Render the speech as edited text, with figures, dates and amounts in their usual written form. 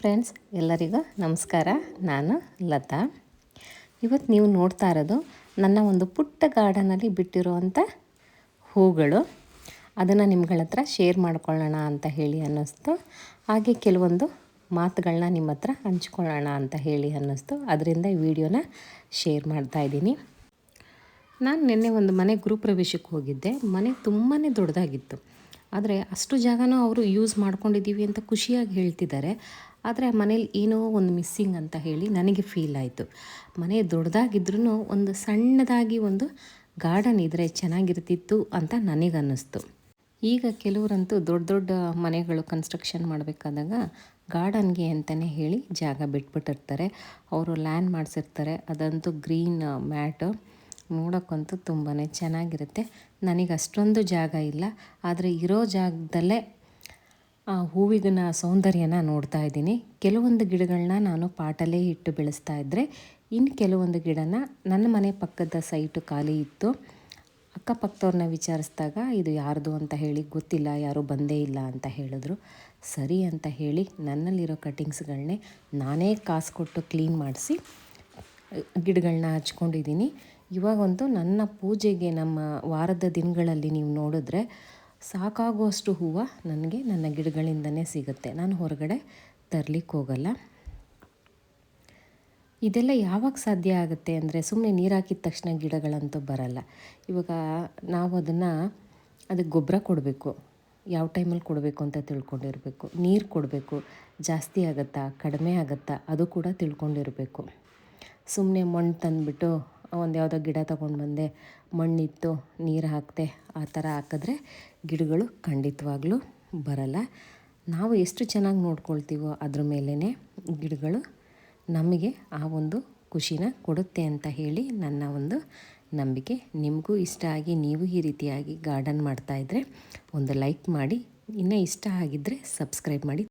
Friends, ಎಲ್ಲರಿಗೂ ನಮಸ್ಕಾರ. ನಾನು ಲತಾ. ಇವತ್ತು ನೀವು ನೋಡ್ತಾ ಇರೋದು ನನ್ನ ಒಂದು ಪುಟ್ಟ ಗಾರ್ಡನಲ್ಲಿ ಬಿಟ್ಟಿರುವಂಥ ಹೂಗಳು. ಅದನ್ನು ನಿಮ್ಗಳ ಹತ್ರ ಶೇರ್ ಮಾಡ್ಕೊಳ್ಳೋಣ ಅಂತ ಹೇಳಿ ಅನ್ನಿಸ್ತು. ಹಾಗೆ ಕೆಲವೊಂದು ಮಾತುಗಳನ್ನ ನಿಮ್ಮ ಹತ್ರ ಹಂಚ್ಕೊಳ್ಳೋಣ ಅಂತ ಹೇಳಿ ಅನ್ನಿಸ್ತು. ಅದರಿಂದ ಈ ವಿಡಿಯೋನ ಶೇರ್ ಮಾಡ್ತಾಯಿದ್ದೀನಿ. ನಾನು ನಿನ್ನೆ ಒಂದು ಮನೆ ಗೃಹಪ್ರವೇಶಕ್ಕೆ ಹೋಗಿದ್ದೆ. ಮನೆ ತುಂಬಾ ದೊಡ್ಡದಾಗಿತ್ತು. ಆದರೆ ಅಷ್ಟು ಜಾಗನೂ ಅವರು ಯೂಸ್ ಮಾಡ್ಕೊಂಡಿದ್ದೀವಿ ಅಂತ ಖುಷಿಯಾಗಿ ಹೇಳ್ತಿದ್ದಾರೆ. ಆದರೆ ಆ ಮನೇಲಿ ಏನೋ ಒಂದು ಮಿಸ್ಸಿಂಗ್ ಅಂತ ಹೇಳಿ ನನಗೆ ಫೀಲ್ ಆಯಿತು. ಮನೆ ದೊಡ್ಡದಾಗಿದ್ರೂ ಒಂದು ಸಣ್ಣದಾಗಿ ಒಂದು ಗಾರ್ಡನ್ ಇದ್ದರೆ ಚೆನ್ನಾಗಿರ್ತಿತ್ತು ಅಂತ ನನಗನ್ನಿಸ್ತು. ಈಗ ಕೆಲವರಂತೂ ದೊಡ್ಡ ದೊಡ್ಡ ಮನೆಗಳು ಕನ್ಸ್ಟ್ರಕ್ಷನ್ ಮಾಡಬೇಕಾದಾಗ ಗಾರ್ಡನ್ಗೆ ಅಂತಲೇ ಹೇಳಿ ಜಾಗ ಬಿಟ್ಬಿಟ್ಟಿರ್ತಾರೆ. ಅವರು ಲ್ಯಾಂಡ್ ಮಾಡಿಸಿರ್ತಾರೆ. ಅದಂತೂ ಗ್ರೀನ್ ಮ್ಯಾಟು ನೋಡೋಕ್ಕಂತೂ ತುಂಬಾ ಚೆನ್ನಾಗಿರುತ್ತೆ. ನನಗೆ ಅಷ್ಟೊಂದು ಜಾಗ ಇಲ್ಲ, ಆದರೆ ಇರೋ ಜಾಗದಲ್ಲೇ ಆ ಹೂವಿನ ಸೌಂದರ್ಯನ ನೋಡ್ತಾ ಇದ್ದೀನಿ. ಕೆಲವೊಂದು ಗಿಡಗಳನ್ನ ನಾನು ಪಾಟಲ್ಲೇ ಇಟ್ಟು ಬೆಳೆಸ್ತಾ ಇದ್ದರೆ, ಇನ್ನು ಕೆಲವೊಂದು ಗಿಡನ ನನ್ನ ಮನೆ ಪಕ್ಕದ ಸೈಟು ಖಾಲಿ ಇತ್ತು. ಅಕ್ಕಪಕ್ಕದವ್ರನ್ನ ವಿಚಾರಿಸಿದಾಗ ಇದು ಯಾರ್ದು ಅಂತ ಹೇಳಿ ಗೊತ್ತಿಲ್ಲ, ಯಾರೂ ಬಂದೇ ಇಲ್ಲ ಅಂತ ಹೇಳಿದ್ರು. ಸರಿ ಅಂತ ಹೇಳಿ ನನ್ನಲ್ಲಿರೋ ಕಟ್ಟಿಂಗ್ಸ್ಗಳನ್ನೇ ನಾನೇ ಕಾಸು ಕೊಟ್ಟು ಕ್ಲೀನ್ ಮಾಡಿಸಿ ಗಿಡಗಳನ್ನ ಹಚ್ಕೊಂಡಿದ್ದೀನಿ. ಇವಾಗಂತೂ ನನ್ನ ಪೂಜೆಗೆ ನಮ್ಮ ವಾರದ ದಿನಗಳಲ್ಲಿ ನೀವು ನೋಡಿದ್ರೆ ಸಾಕಾಗುವಷ್ಟು ಹೂವು ನನಗೆ ನನ್ನ ಗಿಡಗಳಿಂದನೇ ಸಿಗುತ್ತೆ. ನಾನು ಹೊರಗಡೆ ತರಲಿಕ್ಕೆ ಹೋಗಲ್ಲ. ಇದೆಲ್ಲ ಯಾವಾಗ ಸಾಧ್ಯ ಆಗುತ್ತೆ ಅಂದರೆ, ಸುಮ್ಮನೆ ನೀರು ಹಾಕಿದ ತಕ್ಷಣ ಗಿಡಗಳಂತೂ ಬರಲ್ಲ. ಇವಾಗ ನಾವು ಅದಕ್ಕೆ ಗೊಬ್ಬರ ಕೊಡಬೇಕು, ಯಾವ ಟೈಮಲ್ಲಿ ಕೊಡಬೇಕು ಅಂತ ತಿಳ್ಕೊಂಡಿರಬೇಕು. ನೀರು ಕೊಡಬೇಕು, ಜಾಸ್ತಿ ಆಗುತ್ತಾ ಕಡಿಮೆ ಆಗುತ್ತಾ ಅದು ಕೂಡ ತಿಳ್ಕೊಂಡಿರಬೇಕು. ಸುಮ್ಮನೆ ಮಣ್ಣು ತಂದುಬಿಟ್ಟು ಒಂದು ಯಾವುದೋ ಗಿಡ ತೊಗೊಂಡು ಬಂದೆ, ಮಣ್ಣಿತ್ತು, ನೀರು ಹಾಕಿದೆ, ಆ ಥರ ಹಾಕಿದ್ರೆ ಗಿಡಗಳು ಖಂಡಿತವಾಗ್ಲೂ ಬರಲ್ಲ. ನಾವು ಎಷ್ಟು ಚೆನ್ನಾಗಿ ನೋಡ್ಕೊಳ್ತೀವೋ ಅದ್ರ ಮೇಲೇ ಗಿಡಗಳು ನಮಗೆ ಆ ಒಂದು ಖುಷಿನ ಕೊಡುತ್ತೆ ಅಂತ ಹೇಳಿ ನನ್ನ ಒಂದು ನಂಬಿಕೆ. ನಿಮಗೂ ಇಷ್ಟ ಆಗಿ ನೀವು ಈ ರೀತಿಯಾಗಿ ಗಾರ್ಡನ್ ಮಾಡ್ತಾಯಿದ್ರೆ ಒಂದು ಲೈಕ್ ಮಾಡಿ, ಇನ್ನೂ ಇಷ್ಟ ಆಗಿದ್ದರೆ ಸಬ್ಸ್ಕ್ರೈಬ್ ಮಾಡಿ.